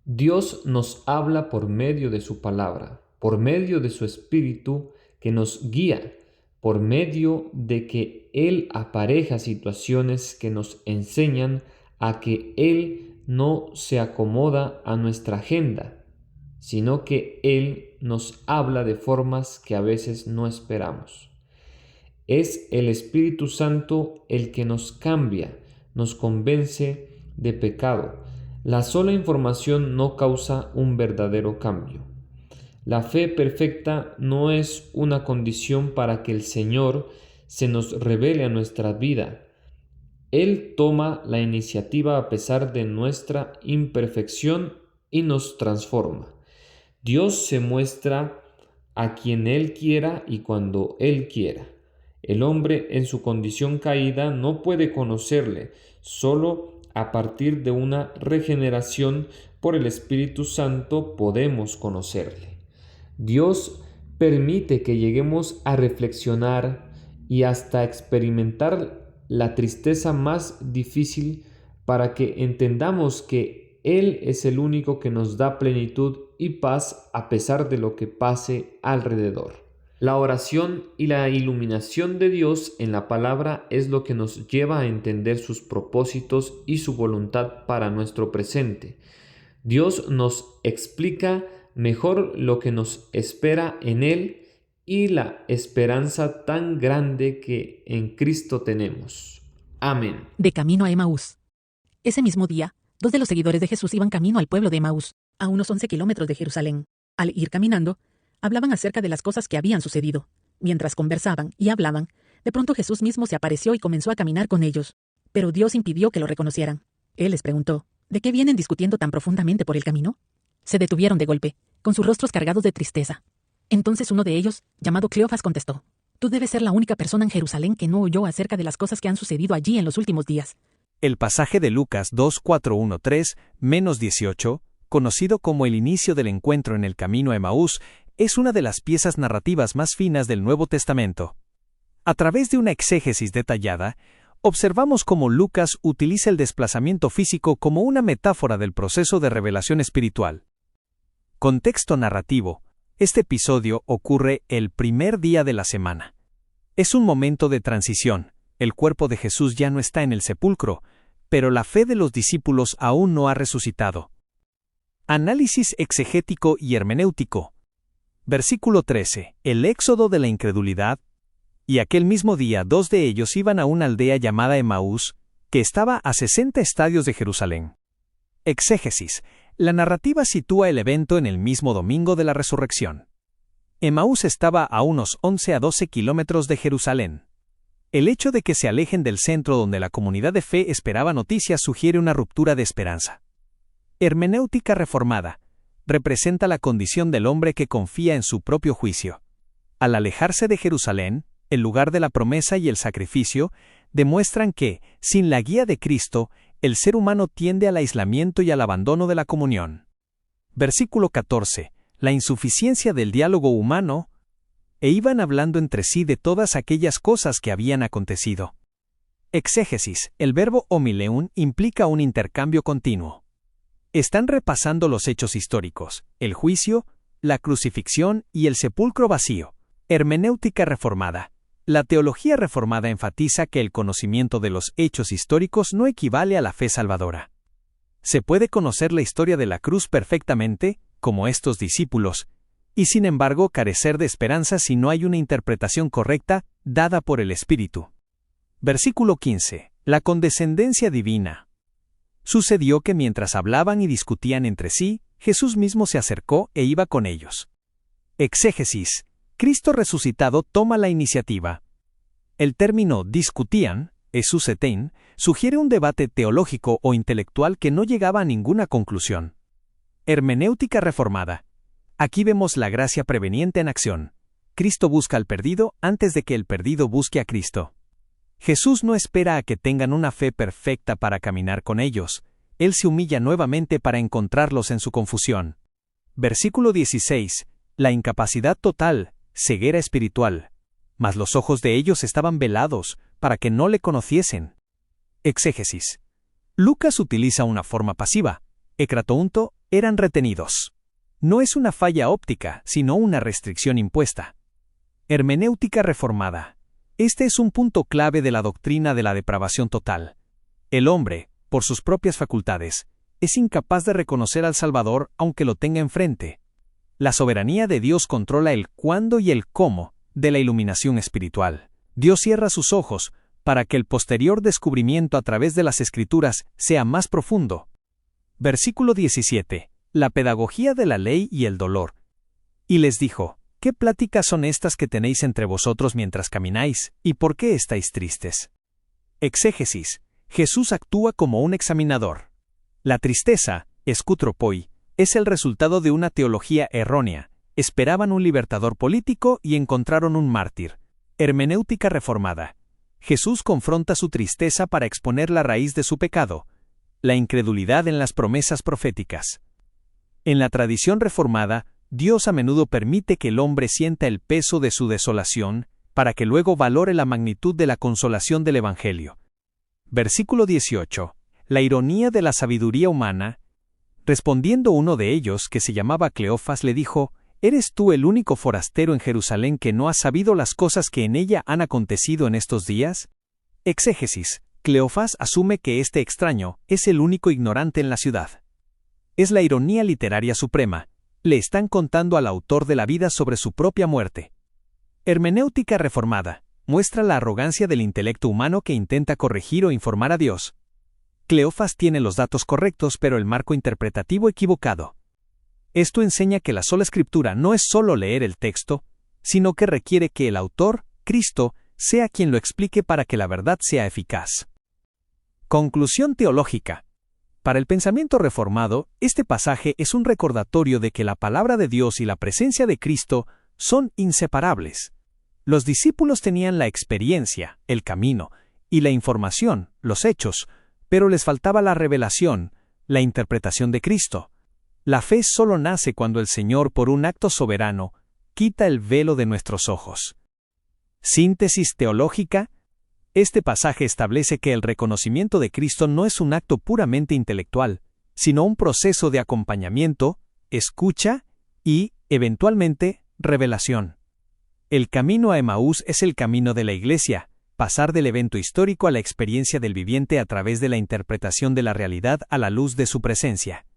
Dios nos habla por medio de su palabra, por medio de su Espíritu que nos guía, por medio de que Él apareja situaciones que nos enseñan a que Él no se acomoda a nuestra agenda, sino que Él nos habla de formas que a veces no esperamos. Es el Espíritu Santo el que nos cambia, nos convence de pecado. La sola información no causa un verdadero cambio. La fe perfecta no es una condición para que el Señor se nos revele a nuestra vida. Él toma la iniciativa a pesar de nuestra imperfección y nos transforma. Dios se muestra a quien Él quiera y cuando Él quiera. El hombre en su condición caída no puede conocerle, solo a partir de una regeneración por el Espíritu Santo podemos conocerle. Dios permite que lleguemos a reflexionar y hasta experimentar la tristeza más difícil para que entendamos que Él es el único que nos da plenitud y paz a pesar de lo que pase alrededor. La oración y la iluminación de Dios en la palabra es lo que nos lleva a entender sus propósitos y su voluntad para nuestro presente. Dios nos explica mejor lo que nos espera en Él y la esperanza tan grande que en Cristo tenemos. Amén. De camino a Emaús. Ese mismo día, 2 de los seguidores de Jesús iban camino al pueblo de Emaús, a unos 11 kilómetros de Jerusalén. Al ir caminando, hablaban acerca de las cosas que habían sucedido. Mientras conversaban y hablaban, de pronto Jesús mismo se apareció y comenzó a caminar con ellos. Pero Dios impidió que lo reconocieran. Él les preguntó, ¿de qué vienen discutiendo tan profundamente por el camino? Se detuvieron de golpe, con sus rostros cargados de tristeza. Entonces uno de ellos, llamado Cleofas, contestó, «Tú debes ser la única persona en Jerusalén que no oyó acerca de las cosas que han sucedido allí en los últimos días». El pasaje de Lucas 2:4-13-18, conocido como el inicio del encuentro en el camino a Emaús, es una de las piezas narrativas más finas del Nuevo Testamento. A través de una exégesis detallada, observamos cómo Lucas utiliza el desplazamiento físico como una metáfora del proceso de revelación espiritual. Contexto narrativo. Este episodio ocurre el primer día de la semana. Es un momento de transición. El cuerpo de Jesús ya no está en el sepulcro, pero la fe de los discípulos aún no ha resucitado. Análisis exegético y hermenéutico. Versículo 13. El éxodo de la incredulidad. Y aquel mismo día 2 de ellos iban a una aldea llamada Emaús, que estaba a 60 estadios de Jerusalén. Exégesis. La narrativa sitúa el evento en el mismo domingo de la resurrección. Emaús estaba a unos 11 a 12 kilómetros de Jerusalén. El hecho de que se alejen del centro donde la comunidad de fe esperaba noticias sugiere una ruptura de esperanza. Hermenéutica reformada. Representa la condición del hombre que confía en su propio juicio. Al alejarse de Jerusalén, el lugar de la promesa y el sacrificio, demuestran que, sin la guía de Cristo, el ser humano tiende al aislamiento y al abandono de la comunión. Versículo 14. La insuficiencia del diálogo humano. E iban hablando entre sí de todas aquellas cosas que habían acontecido. Exégesis. El verbo homileun implica un intercambio continuo. Están repasando los hechos históricos, el juicio, la crucifixión y el sepulcro vacío. Hermenéutica reformada. La teología reformada enfatiza que el conocimiento de los hechos históricos no equivale a la fe salvadora. Se puede conocer la historia de la cruz perfectamente, como estos discípulos, y sin embargo carecer de esperanza si no hay una interpretación correcta, dada por el Espíritu. Versículo 15. La condescendencia divina. Sucedió que mientras hablaban y discutían entre sí, Jesús mismo se acercó e iba con ellos. Exégesis. Cristo resucitado toma la iniciativa. El término discutían, esusetein, sugiere un debate teológico o intelectual que no llegaba a ninguna conclusión. Hermenéutica reformada. Aquí vemos la gracia preveniente en acción. Cristo busca al perdido antes de que el perdido busque a Cristo. Jesús no espera a que tengan una fe perfecta para caminar con ellos. Él se humilla nuevamente para encontrarlos en su confusión. Versículo 16. La incapacidad total, ceguera espiritual. Mas los ojos de ellos estaban velados, para que no le conociesen. Exégesis. Lucas utiliza una forma pasiva, ekratounto, eran retenidos. No es una falla óptica, sino una restricción impuesta. Hermenéutica reformada. Este es un punto clave de la doctrina de la depravación total. El hombre, por sus propias facultades, es incapaz de reconocer al Salvador aunque lo tenga enfrente. La soberanía de Dios controla el cuándo y el cómo de la iluminación espiritual. Dios cierra sus ojos para que el posterior descubrimiento a través de las Escrituras sea más profundo. Versículo 17. La pedagogía de la ley y el dolor. Y les dijo: ¿Qué pláticas son estas que tenéis entre vosotros mientras camináis, y por qué estáis tristes? Exégesis. Jesús actúa como un examinador. La tristeza, escutropoi, es el resultado de una teología errónea. Esperaban un libertador político y encontraron un mártir. Hermenéutica reformada. Jesús confronta su tristeza para exponer la raíz de su pecado, la incredulidad en las promesas proféticas. En la tradición reformada, Dios a menudo permite que el hombre sienta el peso de su desolación, para que luego valore la magnitud de la consolación del Evangelio. Versículo 18. La ironía de la sabiduría humana. Respondiendo uno de ellos, que se llamaba Cleofas, le dijo: ¿Eres tú el único forastero en Jerusalén que no ha sabido las cosas que en ella han acontecido en estos días? Exégesis. Cleofas asume que este extraño es el único ignorante en la ciudad. Es la ironía literaria suprema. Le están contando al autor de la vida sobre su propia muerte. Hermenéutica reformada. Muestra la arrogancia del intelecto humano que intenta corregir o informar a Dios. Cleofas tiene los datos correctos pero el marco interpretativo equivocado. Esto enseña que la sola escritura no es solo leer el texto, sino que requiere que el autor, Cristo, sea quien lo explique para que la verdad sea eficaz. Conclusión teológica. Para el pensamiento reformado, este pasaje es un recordatorio de que la palabra de Dios y la presencia de Cristo son inseparables. Los discípulos tenían la experiencia, el camino, y la información, los hechos, pero les faltaba la revelación, la interpretación de Cristo. La fe solo nace cuando el Señor, por un acto soberano, quita el velo de nuestros ojos. Síntesis teológica. Este pasaje establece que el reconocimiento de Cristo no es un acto puramente intelectual, sino un proceso de acompañamiento, escucha y, eventualmente, revelación. El camino a Emaús es el camino de la Iglesia, pasar del evento histórico a la experiencia del viviente a través de la interpretación de la realidad a la luz de su presencia.